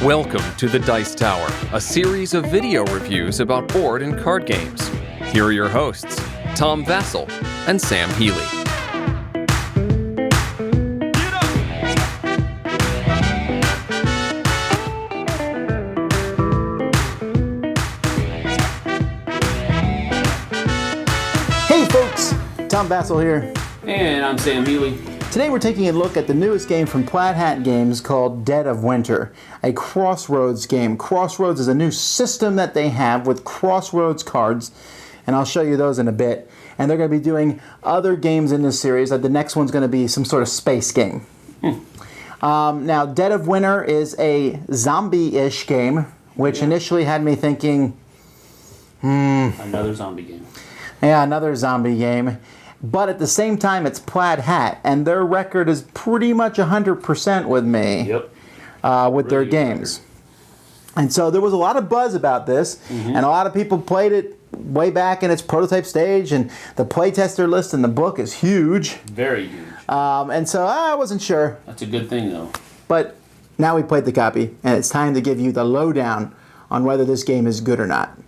Welcome to the Dice Tower, a series of video reviews about board and card games. Here are your hosts, Tom Vasel and Sam Healey. Hey folks, Tom Vasel here. And I'm Sam Healey. Today we're taking a look at the newest game from Plaid Hat Games called Dead of Winter, a Crossroads game. Crossroads is a new system that they have with Crossroads cards, and I'll show you those in a bit. And they're going to be doing other games in this series. The next one's going to be some sort of space game. Now, Dead of Winter is a zombie-ish game, which initially had me thinking, Another zombie game. Yeah, another zombie game. But at the same time, it's Plaid Hat, and their record is pretty much 100% with me. Yep. With their games. And so there was a lot of buzz about this, and a lot of people played it way back in its prototype stage, and the playtester list in the book is huge. Very huge. And so I wasn't sure. That's a good thing, though. But now we played the copy, and it's time to give you the lowdown on whether this game is good or not.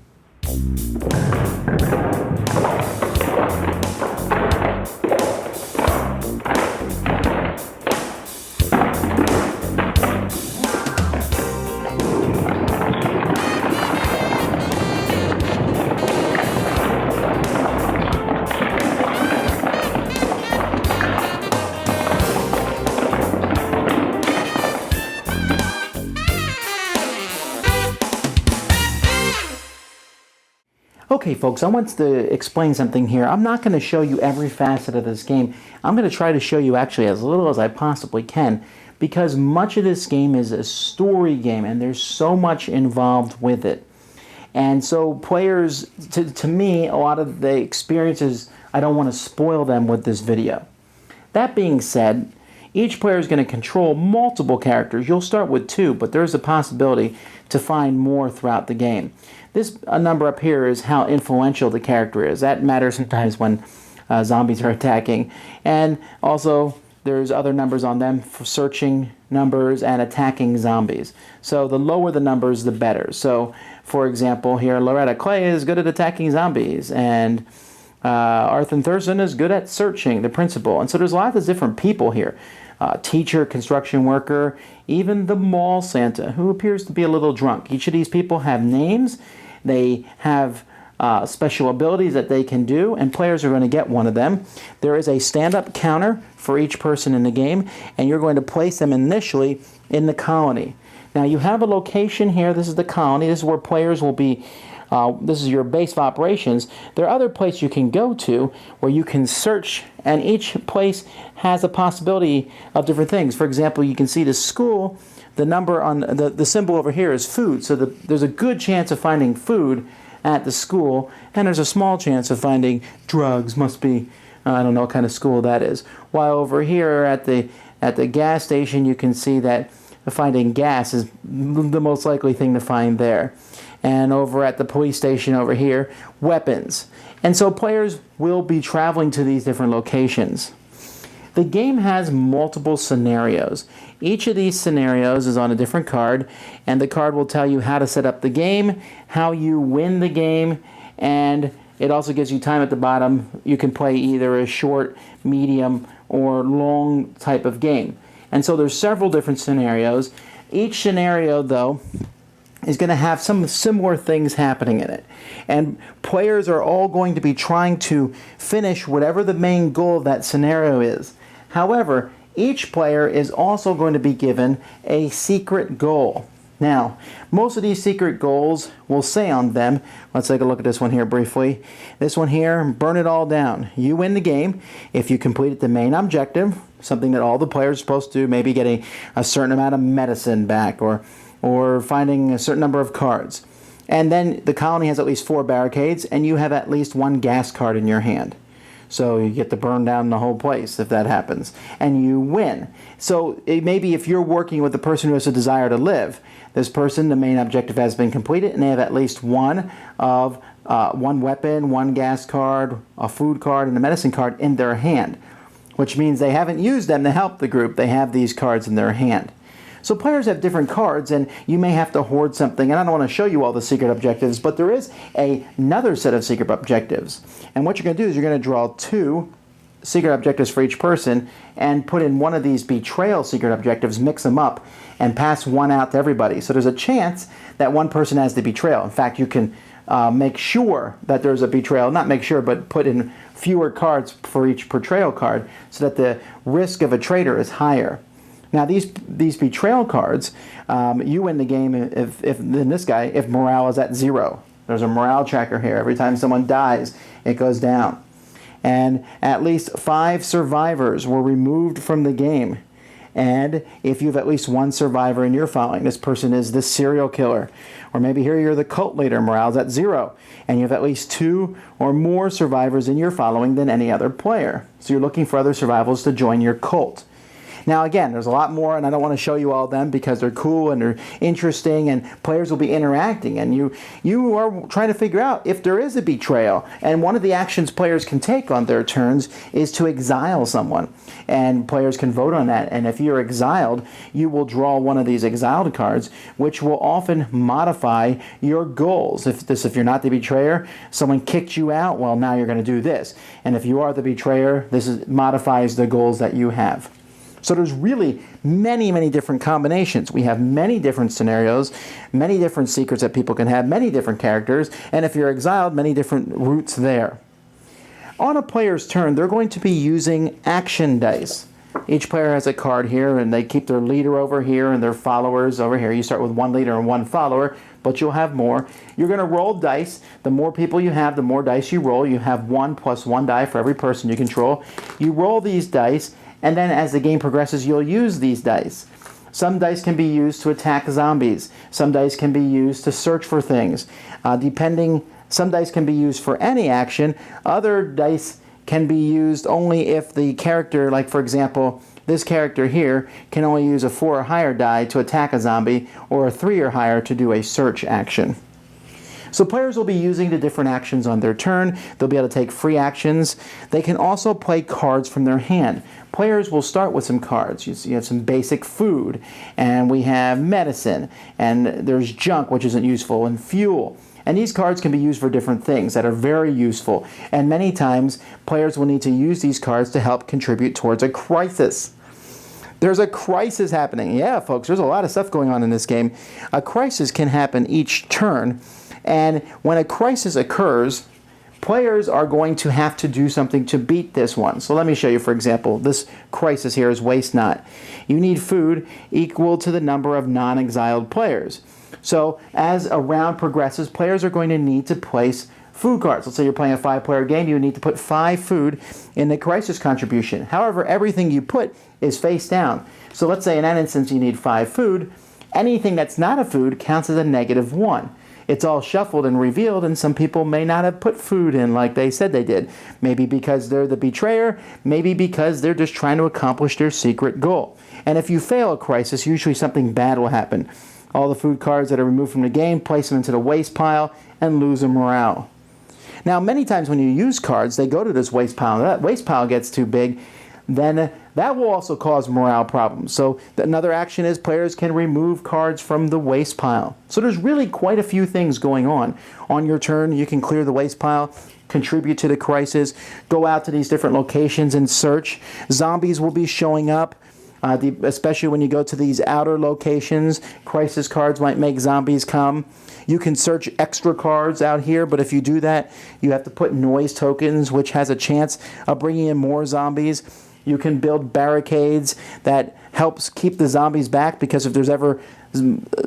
Okay folks, I want to explain something here. I'm not going to show you every facet of this game. I'm going to try to show you actually as little as I possibly can, because much of this game is a story game and there's so much involved with it. And so players, to me, a lot of the experiences, I don't want to spoil them with this video. That being said, each player is going to control multiple characters. You'll start with 2, but there's a possibility to find more throughout the game. This number up here is how influential the character is. That matters sometimes when zombies are attacking. And also, there's other numbers on them for searching numbers and attacking zombies. So the lower the numbers, the better. So, for example, here, Loretta Clay is good at attacking zombies, and Arthur Thurston is good at searching, the principal. And so there's lots of different people here. Teacher, construction worker, even the mall Santa, who appears to be a little drunk. Each of these people have names. They have special abilities that they can do, and players are going to get one of them. There is a stand-up counter for each person in the game, and you're going to place them initially in the colony. Now, you have a location here. This is the colony. This is where players will be. This is your base of operations. There are other places you can go to where you can search, and each place has a possibility of different things. For example, you can see the school, the number on the symbol over here is food, so there's a good chance of finding food at the school, and there's a small chance of finding drugs. Must be, I don't know what kind of school that is. While over here at the gas station, you can see that finding gas is the most likely thing to find there. And over at the police station over here, weapons. And so players will be traveling to these different locations. The game has multiple scenarios. Each of these scenarios is on a different card, and the card will tell you how to set up the game, how you win the game, and it also gives you time at the bottom. You can play either a short, medium, or long type of game. And so there's several different scenarios. Each scenario, though, is going to have some similar things happening in it. And players are all going to be trying to finish whatever the main goal of that scenario is. However, each player is also going to be given a secret goal. Now, most of these secret goals will say on them, let's take a look at this one here briefly. This one here, burn it all down. You win the game if you completed the main objective, something that all the players are supposed to do, maybe getting a certain amount of medicine back, or finding a certain number of cards. And then the colony has at least 4 barricades, and you have at least 1 gas card in your hand. So you get to burn down the whole place if that happens. And you win. So maybe if you're working with the person who has a desire to live, this person, the main objective has been completed, and they have at least one weapon, 1 gas card, a food card, and a medicine card in their hand, which means they haven't used them to help the group. They have these cards in their hand. So players have different cards, and you may have to hoard something. And I don't want to show you all the secret objectives, but there is another set of secret objectives. And what you're going to do is you're going to draw 2 secret objectives for each person and put in one of these betrayal secret objectives, mix them up, and pass one out to everybody. So there's a chance that one person has the betrayal. In fact, you can make sure that there's a betrayal, not make sure, but put in fewer cards for each betrayal card so that the risk of a traitor is higher. Now these betrayal cards, you win the game if morale is at 0. There's a morale tracker here. Every time someone dies, it goes down. And at least 5 survivors were removed from the game. And if you have at least 1 survivor in your following, this person is the serial killer. Or maybe here you're the cult leader, morale's at 0. And you have at least 2 or more survivors in your following than any other player. So you're looking for other survivors to join your cult. Now again, there's a lot more, and I don't want to show you all of them because they're cool and they're interesting, and players will be interacting, and you are trying to figure out if there is a betrayal. And one of the actions players can take on their turns is to exile someone, and players can vote on that. And if you're exiled, you will draw one of these exiled cards, which will often modify your goals. If you're not the betrayer, someone kicked you out, well, now you're going to do this. And if you are the betrayer, modifies the goals that you have. So there's really many, many different combinations. We have many different scenarios, many different secrets that people can have, many different characters, and if you're exiled, many different routes there. On a player's turn, they're going to be using action dice. Each player has a card here, and they keep their leader over here and their followers over here. You start with 1 leader and 1 follower, but you'll have more. You're going to roll dice. The more people you have, the more dice you roll. You have 1 plus 1 die for every person you control. You roll these dice, and then as the game progresses, you'll use these dice. Some dice can be used to attack zombies. Some dice can be used to search for things. Some dice can be used for any action. Other dice can be used only if the character, like for example, this character here can only use a 4 or higher die to attack a zombie, or a 3 or higher to do a search action. So players will be using the different actions on their turn. They'll be able to take free actions. They can also play cards from their hand. Players will start with some cards. You have some basic food, and we have medicine, and there's junk, which isn't useful, and fuel. And these cards can be used for different things that are very useful. And many times, players will need to use these cards to help contribute towards a crisis. There's a crisis happening. Yeah, folks, there's a lot of stuff going on in this game. A crisis can happen each turn. And when a crisis occurs, players are going to have to do something to beat this one. So let me show you, for example, this crisis here is waste not. You need food equal to the number of non-exiled players. So as a round progresses, players are going to need to place food cards. Let's say you're playing a 5-player game, you need to put 5 food in the crisis contribution. However, everything you put is face down. So let's say in that instance you need 5 food. Anything that's not a food counts as a -1. It's all shuffled and revealed, and some people may not have put food in like they said they did. Maybe because they're the betrayer, maybe because they're just trying to accomplish their secret goal. And if you fail a crisis, usually something bad will happen. All the food cards that are removed from the game, place them into the waste pile, and lose a morale. Now, many times when you use cards, they go to this waste pile. That waste pile gets too big, then that will also cause morale problems. So another action is players can remove cards from the waste pile. So there's really quite a few things going on. On your turn, you can clear the waste pile, contribute to the crisis, go out to these different locations and search. Zombies will be showing up, especially when you go to these outer locations. Crisis cards might make zombies come. You can search extra cards out here, but if you do that, you have to put noise tokens, which has a chance of bringing in more zombies. You can build barricades that helps keep the zombies back, because if there's ever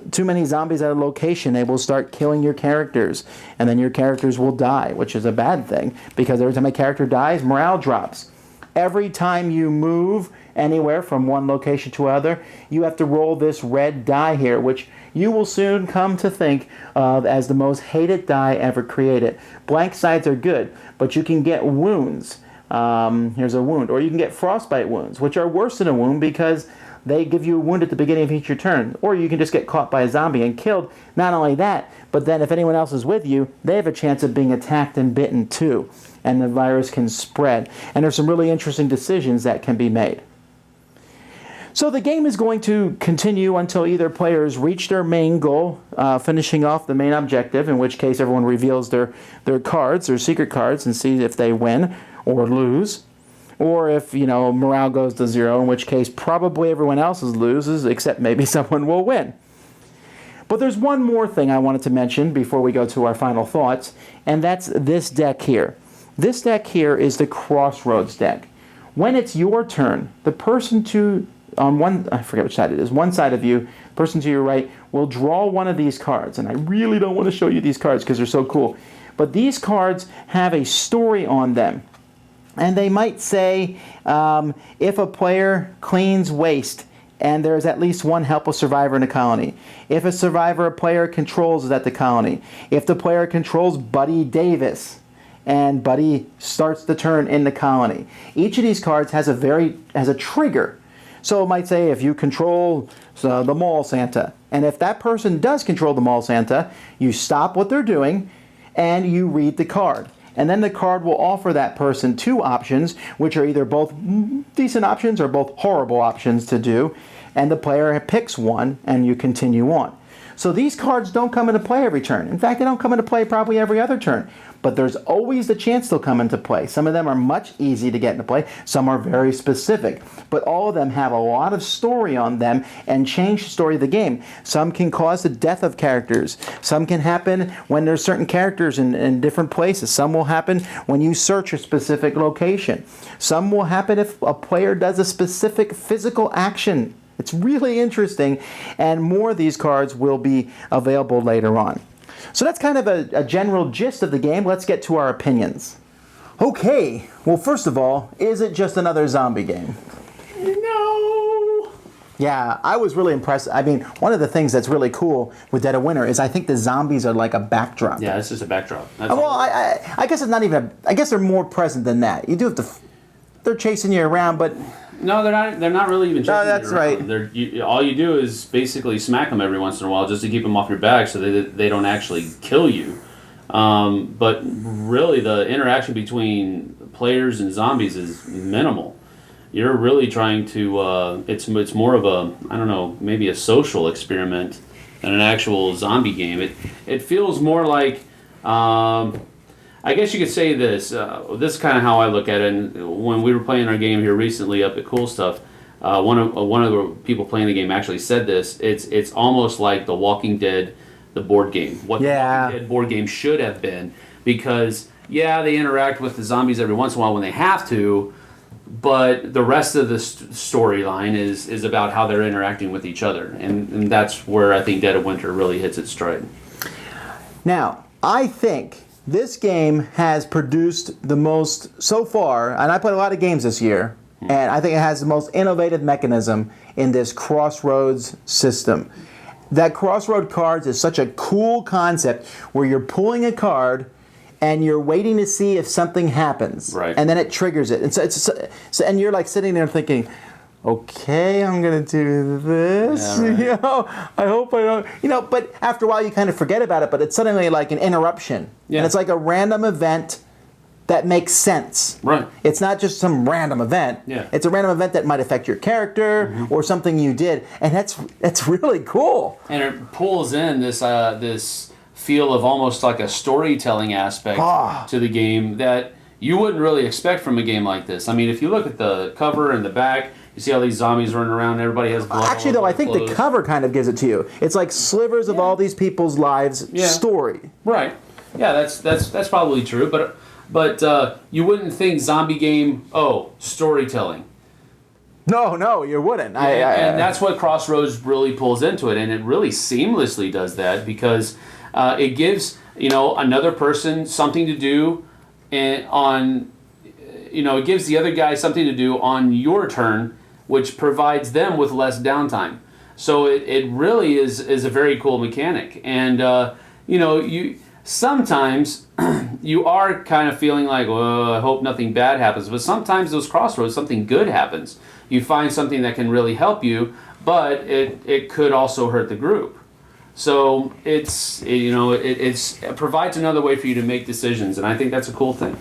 too many zombies at a location, they will start killing your characters, and then your characters will die, which is a bad thing, because every time a character dies, morale drops. Every time you move anywhere from one location to another, you have to roll this red die here, which you will soon come to think of as the most hated die ever created. Blank sides are good, but you can get wounds. Here's a wound. Or you can get frostbite wounds, which are worse than a wound because they give you a wound at the beginning of each your turn. Or you can just get caught by a zombie and killed. Not only that, but then if anyone else is with you, they have a chance of being attacked and bitten too. And the virus can spread. And there's some really interesting decisions that can be made. So the game is going to continue until either players reach their main goal, finishing off the main objective, in which case everyone reveals their cards, their secret cards, and sees if they win or lose. Or if, morale goes to 0, in which case probably everyone else loses, except maybe someone will win. But there's one more thing I wanted to mention before we go to our final thoughts, and that's this deck here. This deck here is the Crossroads deck. When it's your turn, the person I forget which side it is, one side of you, person to your right, will draw one of these cards. And I really don't want to show you these cards because they're so cool. But these cards have a story on them. And they might say, if a player cleans waste, and there's at least one helpless survivor in the colony. If a player controls is at the colony. If the player controls Buddy Davis, and Buddy starts the turn in the colony. Each of these cards has a trigger. So it might say if you control the Mall Santa, and if that person does control the Mall Santa, you stop what they're doing, and you read the card. And then the card will offer that person 2 options, which are either both decent options or both horrible options to do. And the player picks one, and you continue on. So these cards don't come into play every turn. In fact, they don't come into play probably every other turn. But there's always the chance they'll come into play. Some of them are much easy to get into play. Some are very specific. But all of them have a lot of story on them and change the story of the game. Some can cause the death of characters. Some can happen when there's certain characters in different places. Some will happen when you search a specific location. Some will happen if a player does a specific physical action. It's really interesting, and more of these cards will be available later on. So that's kind of a general gist of the game. Let's get to our opinions. Okay, well, first of all, is it just another zombie game? No. Yeah, I was really impressed. I mean, one of the things that's really cool with Dead of Winter is I think the zombies are like a backdrop. Yeah, it's just a backdrop. Well, I guess it's not even I guess they're more present than that. You do have to... They're chasing you around, but... No, they're not. They're not really even chasing you around. No, that's right. All you do is basically smack them every once in a while just to keep them off your back, so they don't actually kill you. But really, the interaction between players and zombies is minimal. You're really trying to. It's more of a, I don't know, maybe a social experiment than an actual zombie game. It feels more like. I guess you could say this. This is kind of how I look at it. And when we were playing our game here recently up at Cool Stuff, one of the people playing the game actually said this. It's almost like The Walking Dead, the board game. What The Walking Dead board game should have been, because they interact with the zombies every once in a while when they have to, but the rest of the storyline is about how they're interacting with each other, and that's where I think Dead of Winter really hits its stride. Now, I think this game has produced the most, so far, and I played a lot of games this year, and I think it has the most innovative mechanism in this Crossroads system. That Crossroad cards is such a cool concept where you're pulling a card and you're waiting to see if something happens. Right. And then it triggers it. And and you're like sitting there thinking, okay, I'm going to do this, yeah, right. I hope I don't, but after a while you kind of forget about it, but it's suddenly like an interruption. Yeah. And it's like a random event that makes sense. Right. It's not just some random event. Yeah. It's a random event that might affect your character or something you did, and that's really cool. And it pulls in this feel of almost like a storytelling aspect to the game that you wouldn't really expect from a game like this. I mean, if you look at the cover and the back, you see all these zombies running around and everybody has blood. Actually, though, I think the cover kind of gives it to you. It's like slivers of all these people's lives story. Right. Yeah, that's probably true. But you wouldn't think zombie game, storytelling. No, you wouldn't. And that's what Crossroads really pulls into it, and it really seamlessly does that because it gives another person something to do, it gives the other guy something to do on your turn, which provides them with less downtime. So it really is a very cool mechanic, and you sometimes you are kind of feeling like, well, I hope nothing bad happens, but sometimes those crossroads, something good happens. You find something that can really help you, but it could also hurt the group. So it provides another way for you to make decisions, and I think that's a cool thing.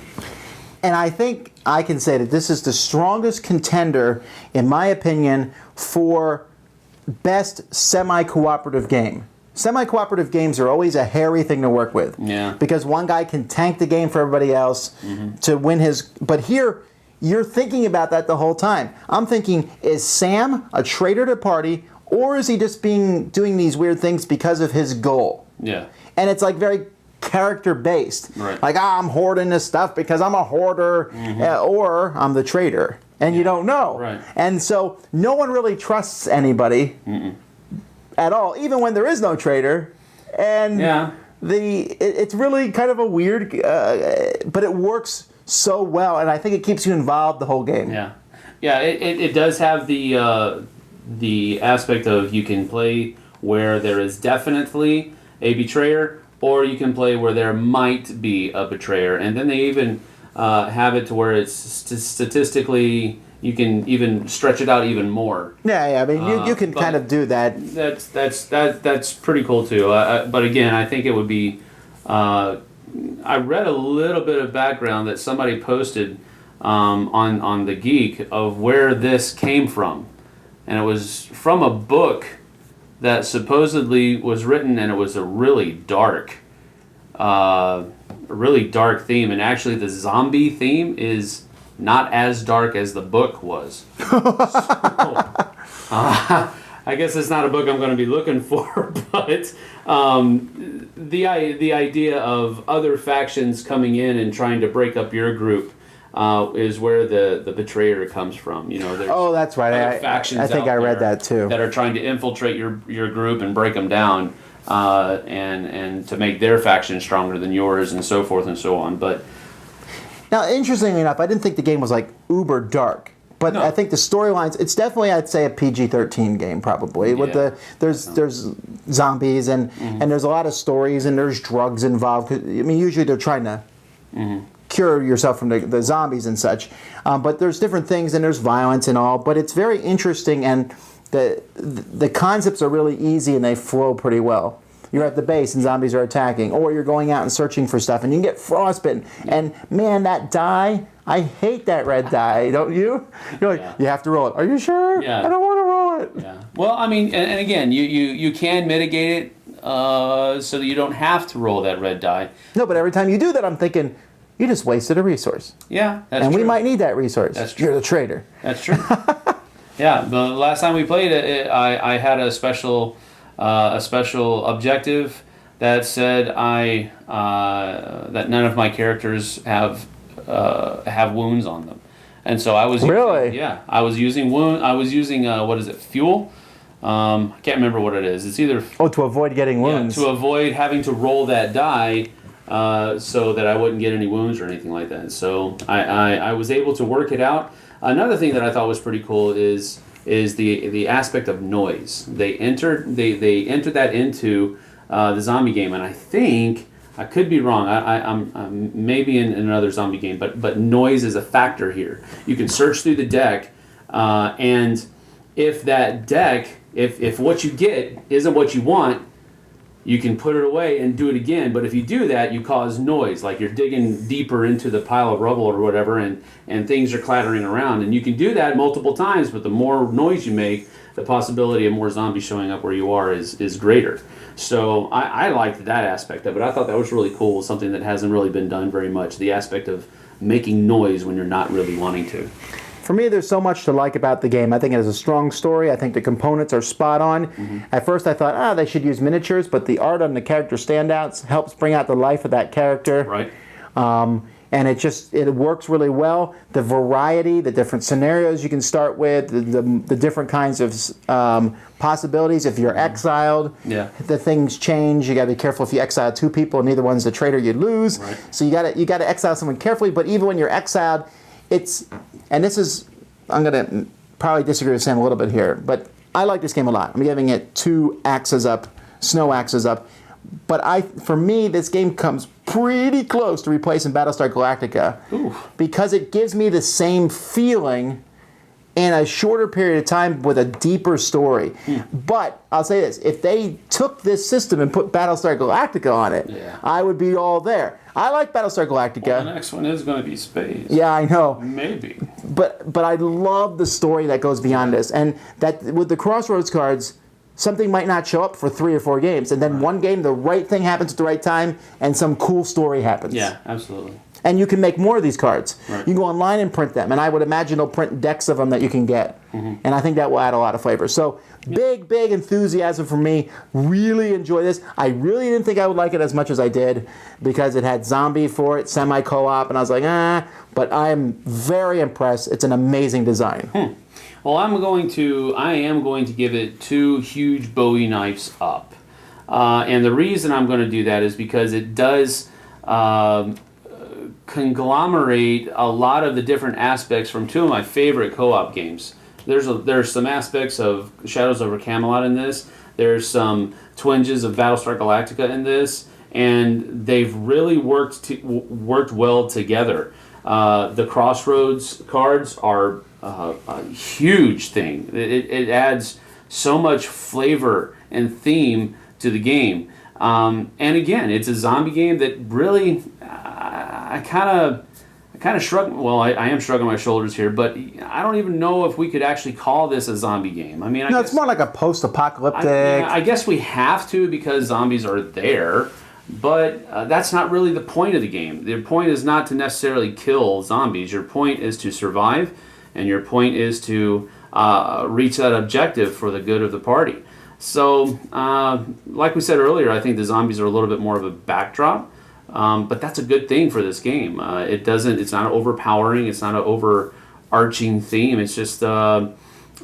And I think I can say that this is the strongest contender, in my opinion, for best semi-cooperative game. Semi-cooperative games are always a hairy thing to work with. Yeah. Because one guy can tank the game for everybody else to win his... But here, you're thinking about that the whole time. I'm thinking, is Sam a traitor to the party, or is he just doing these weird things because of his goal? Yeah. And it's like very character-based. Right. Like, I'm hoarding this stuff because I'm a hoarder, or I'm the traitor. And you don't know. Right. And so no one really trusts anybody at all, even when there is no traitor. And it's really kind of a weird, but it works so well, and I think it keeps you involved the whole game. Yeah, yeah. It does have the aspect of you can play where there is definitely a betrayer, or you can play where there might be a betrayer, and then they even have it to where it's statistically you can even stretch it out even more. Yeah. I mean, you can kind of do that. That's pretty cool too. But again, I think it would be. I read a little bit of background that somebody posted on the Geek of where this came from, and it was from a book that supposedly was written, and it was a really dark theme, and actually the zombie theme is not as dark as the book was. I guess it's not a book I'm going to be looking for, but the idea of other factions coming in and trying to break up your group is where the betrayer comes from. You know, there's that's right. I think I read that too. That are trying to infiltrate your group and break them down, and to make their faction stronger than yours, and so forth and so on. But now, interestingly enough, I didn't think the game was like uber dark. But no. I think the storylines, it's definitely, I'd say, a PG-13 game probably. With there's zombies and there's a lot of stories and there's drugs involved. I mean, usually they're trying to cure yourself from the zombies and such. But there's different things and there's violence and all. But it's very interesting, and the concepts are really easy and they flow pretty well. You're at the base and zombies are attacking, or you're going out and searching for stuff and you can get frostbitten. And man, that die, I hate that red die, don't you? You're like, you have to roll it. Are you sure? Yeah. I don't want to roll it. Yeah. Well, I mean, and again, you can mitigate it so that you don't have to roll that red die. No, but every time you do that, I'm thinking, you just wasted a resource. Yeah, that's true. And we might need that resource. That's true. You're the traitor. That's true. Yeah, the last time we played it, I had a special objective that said that none of my characters have wounds on them, and so I was using what is it, fuel? I can't remember what it is. It's either to avoid getting wounds. To avoid having to roll that die, so that I wouldn't get any wounds or anything like that. So I was able to work it out. Another thing that I thought was pretty cool is the aspect of noise. They entered that into the zombie game, and I think, I could be wrong, I'm maybe in another zombie game, but noise is a factor here. You can search through the deck, and if that deck, if what you get isn't what you want, you can put it away and do it again. But if you do that, you cause noise, like you're digging deeper into the pile of rubble or whatever, and things are clattering around. And you can do that multiple times, but the more noise you make, the possibility of more zombies showing up where you are is greater. So I liked that aspect of it. I thought that was really cool, something that hasn't really been done very much, the aspect of making noise when you're not really wanting to. For me, there's so much to like about the game. I think it has a strong story. I think the components are spot on. At first I thought, they should use miniatures, but the art on the character standouts helps bring out the life of that character. Right. And it works really well. The variety, the different scenarios you can start with, the different kinds of possibilities. If you're exiled, the things change. You got to be careful if you exile two people and neither one's the traitor, you lose. Right. So you got to exile someone carefully. But even when you're exiled, I'm going to probably disagree with Sam a little bit here, but I like this game a lot. I'm giving it 2 axes up, snow axes up. But for me, this game comes pretty close to replacing Battlestar Galactica. Because it gives me the same feeling in a shorter period of time with a deeper story. But I'll say this, if they took this system and put Battlestar Galactica on it, I would be all there. I like Battlestar Galactica. Well, the next one is going to be space. Yeah, I know. Maybe. But I love the story that goes beyond this. And that with the Crossroads cards, something might not show up for 3 or 4 games. And then one game, the right thing happens at the right time, and some cool story happens. Yeah, absolutely. And you can make more of these cards. Right. You can go online and print them. And I would imagine they'll print decks of them that you can get. And I think that will add a lot of flavor. So big enthusiasm for me. Really enjoy this. I really didn't think I would like it as much as I did because it had zombie for it, semi-co-op, and I was like, but I am very impressed. It's an amazing design. Well, I am going to give it 2 huge Bowie knives up. And the reason I'm going to do that is because it does conglomerate a lot of the different aspects from 2 of my favorite co-op games. There's some aspects of Shadows over Camelot in this. There's some twinges of Battlestar Galactica in this, and they've really worked well together. The Crossroads cards are a huge thing. It adds so much flavor and theme to the game. And again, it's a zombie game that really, I kind of shrug. Well, I am shrugging my shoulders here, but I don't even know if we could actually call this a zombie game. I mean, I guess, it's more like a post-apocalyptic. I guess we have to because zombies are there, but that's not really the point of the game. The point is not to necessarily kill zombies. Your point is to survive, and your point is to reach that objective for the good of the party. So, like we said earlier, I think the zombies are a little bit more of a backdrop. But that's a good thing for this game. It's not overpowering. It's not an overarching theme. It's just one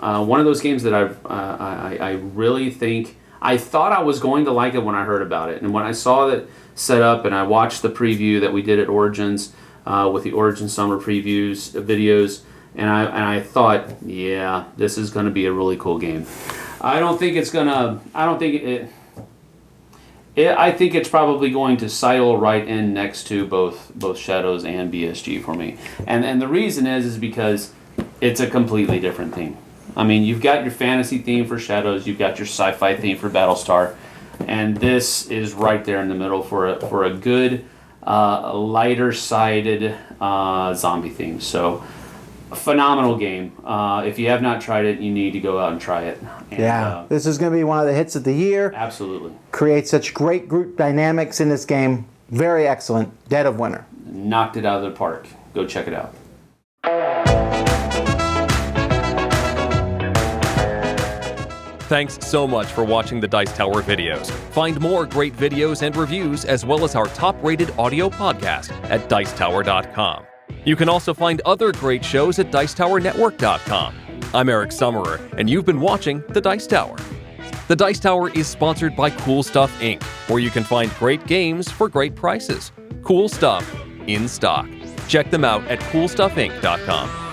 of those games that I really think, I thought I was going to like it when I heard about it. And when I saw it set up and I watched the preview that we did at Origins with the Origin Summer previews, videos, and I thought, yeah, this is going to be a really cool game. I think it's probably going to sidle right in next to both Shadows and BSG for me. And the reason is because it's a completely different theme. I mean, you've got your fantasy theme for Shadows, you've got your sci-fi theme for Battlestar, and this is right there in the middle for a good, lighter-sided zombie theme. So, a phenomenal game. If you have not tried it, you need to go out and try it. And, this is going to be one of the hits of the year. Absolutely. Create such great group dynamics in this game. Very excellent. Dead of Winter. Knocked it out of the park. Go check it out. Thanks so much for watching the Dice Tower videos. Find more great videos and reviews as well as our top-rated audio podcast at Dicetower.com. You can also find other great shows at Dicetowernetwork.com. I'm Eric Summerer, and you've been watching The Dice Tower. The Dice Tower is sponsored by Cool Stuff Inc., where you can find great games for great prices. Cool stuff in stock. Check them out at CoolStuffInc.com.